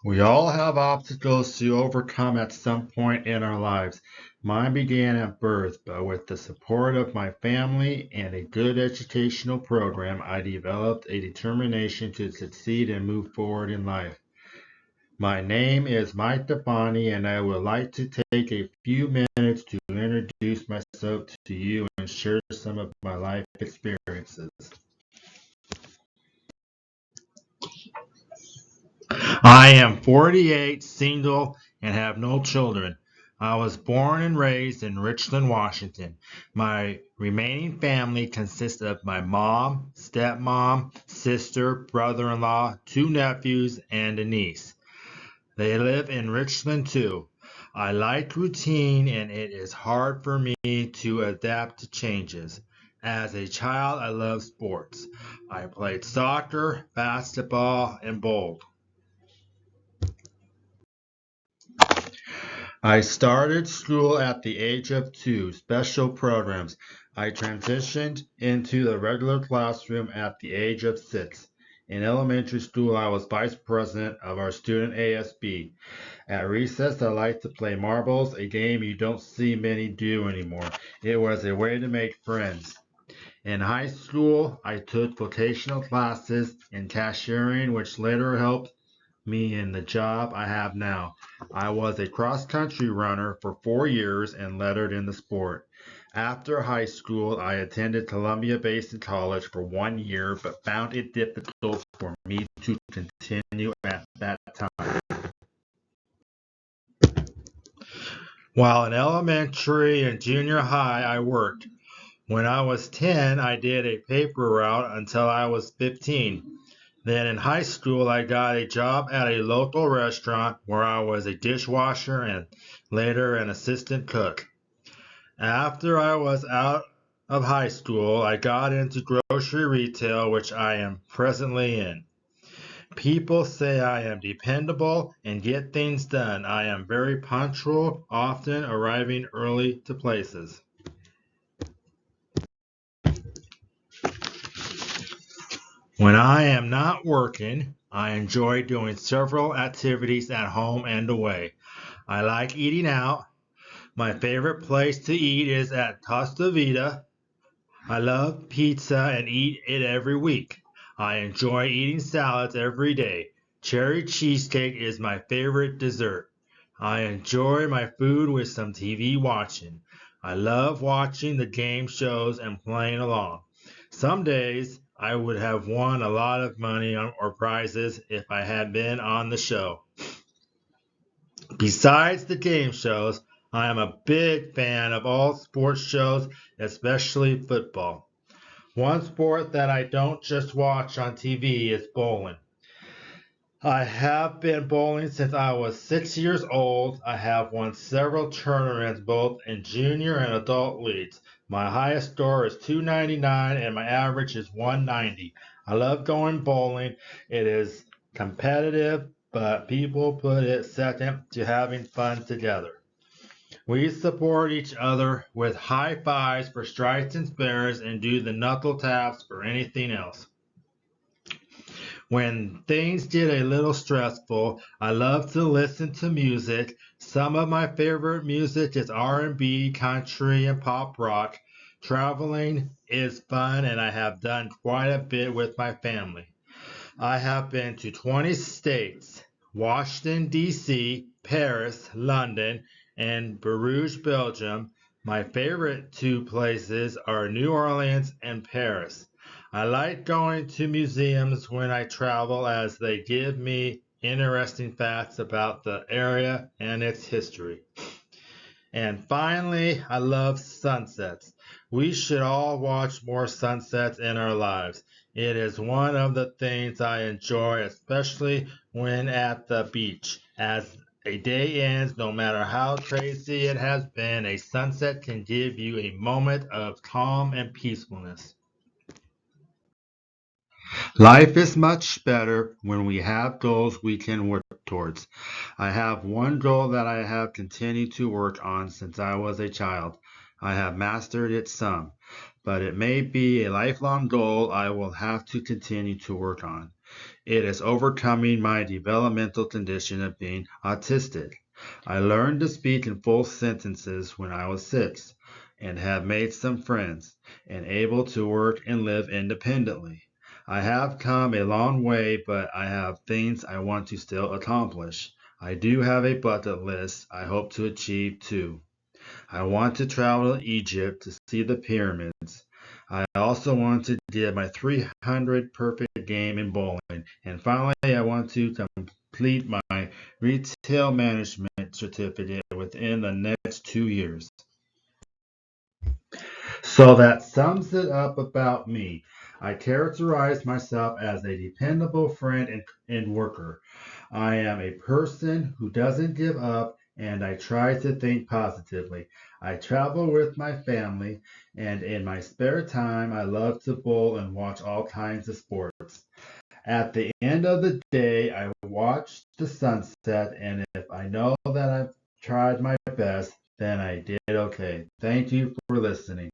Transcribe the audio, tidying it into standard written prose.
We all have obstacles to overcome at some point in our lives. Mine began at birth, but with the support of my family and a good educational program, I developed a determination to succeed and move forward in life. My name is Mike DiFani, and I would like to take a few minutes to introduce myself to you and share some of my life experiences. I am 48, single, and have no children. I was born and raised in Richland, Washington. My remaining family consists of my mom, stepmom, sister, brother-in-law, two nephews, and a niece. They live in Richland too. I like routine and it is hard for me to adapt to changes. As a child, I loved sports. I played soccer, basketball, and bowled. I started school at the age of 2, special programs. I transitioned into the regular classroom at the age of 6. In elementary school, I was vice president of our student ASB. At recess, I liked to play marbles, a game you don't see many do anymore. It was a way to make friends. In high school, I took vocational classes in cashiering, which later helped me in the job I have now. I was a cross country runner for 4 years and lettered in the sport. After high school, I attended Columbia Basin College for 1 year, but found it difficult for me to continue at that time. While in elementary and junior high, I worked. When I was 10, I did a paper route until I was 15. Then in high school, I got a job at a local restaurant where I was a dishwasher and later an assistant cook. After I was out of high school, I got into grocery retail, which I am presently in. People say I am dependable and get things done. I am very punctual, often arriving early to places. When I am not working, I enjoy doing several activities at home and away. I like eating out. My favorite place to eat is at Costa Vida. I love pizza and eat it every week. I enjoy eating salads every day. Cherry cheesecake is my favorite dessert. I enjoy my food with some TV watching. I love watching the game shows and playing along. Some days I would have won a lot of money or prizes if I had been on the show. Besides the game shows, I am a big fan of all sports shows, especially football. One sport that I don't just watch on TV is bowling. I have been bowling since I was 6 years old. I have won several tournaments both in junior and adult leagues. My highest score is 299 and my average is 190. I love going bowling. It is competitive, but people put it second to having fun together. We support each other with high fives for strikes and spares and do the knuckle taps for anything else. When things get a little stressful, I love to listen to music. Some of my favorite music is R&B, country, and pop rock. Traveling is fun and I have done quite a bit with my family. I have been to 20 states, Washington, D.C., Paris, London, and Bruges, Belgium. My favorite two places are New Orleans and Paris. I like going to museums when I travel as they give me interesting facts about the area and its history. And finally, I love sunsets. We should all watch more sunsets in our lives. It is one of the things I enjoy, especially when at the beach. As a day ends, no matter how crazy it has been, a sunset can give you a moment of calm and peacefulness. Life is much better when we have goals we can work towards. I have one goal that I have continued to work on since I was a child. I have mastered it some, but it may be a lifelong goal I will have to continue to work on. It is overcoming my developmental condition of being autistic. I learned to speak in full sentences when I was 6 and have made some friends and able to work and live independently. I have come a long way, but I have things I want to still accomplish. I do have a bucket list I hope to achieve too. I want to travel to Egypt to see the pyramids. I also want to get my 300 perfect game in bowling. And finally, I want to complete my retail management certificate within the next 2 years. So that sums it up about me. I characterize myself as a dependable friend and worker. I am a person who doesn't give up and I try to think positively. I travel with my family and in my spare time I love to bowl and watch all kinds of sports. At the end of the day, I watch the sunset and if I know that I've tried my best, then I did okay. Thank you for listening.